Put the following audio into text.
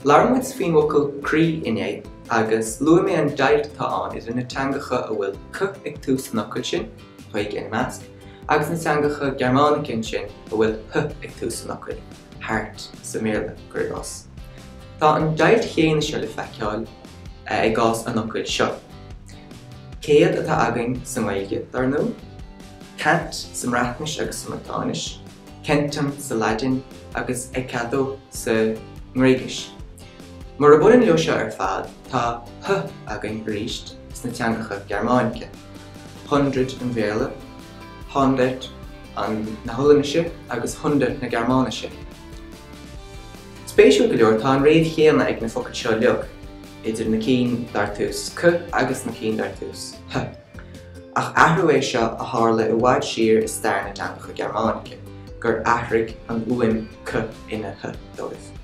Larmuid faoin vocal crí inné agus luaim mé an dailt tá an idir na teangacha a bhfuil c ag tús knuckle sin, chuig in measc, agus na teangacha Gearmánicin sin a bhfuil th ag tús knuckle, hart sa méle gur gás. Tá an dailt chéine seo le feiceáil ag gás an knuckle seo. Céad atá againn sa nGaeilge dar nó, cant sa mreachnis agus sa matánis, centam sa Laidin agus ag cadó sa nGaeilgeis. Mar a bhfuil leo seo ar fad, tá th againn ríist na teangacha Gearmánice. 100 an Bhéaloidh, 100 an na Holanise agus 100 na Gearmániche. Spéisiú go leor tá an réad chéanna ag na focail seo leog, idir na cín dar tús c agus na cín dar tús th. Ach ahrú é seo a tharla i bhfad siar is stair na teangacha Gearmánice, gur aithrig an uaim c ina th dóibh.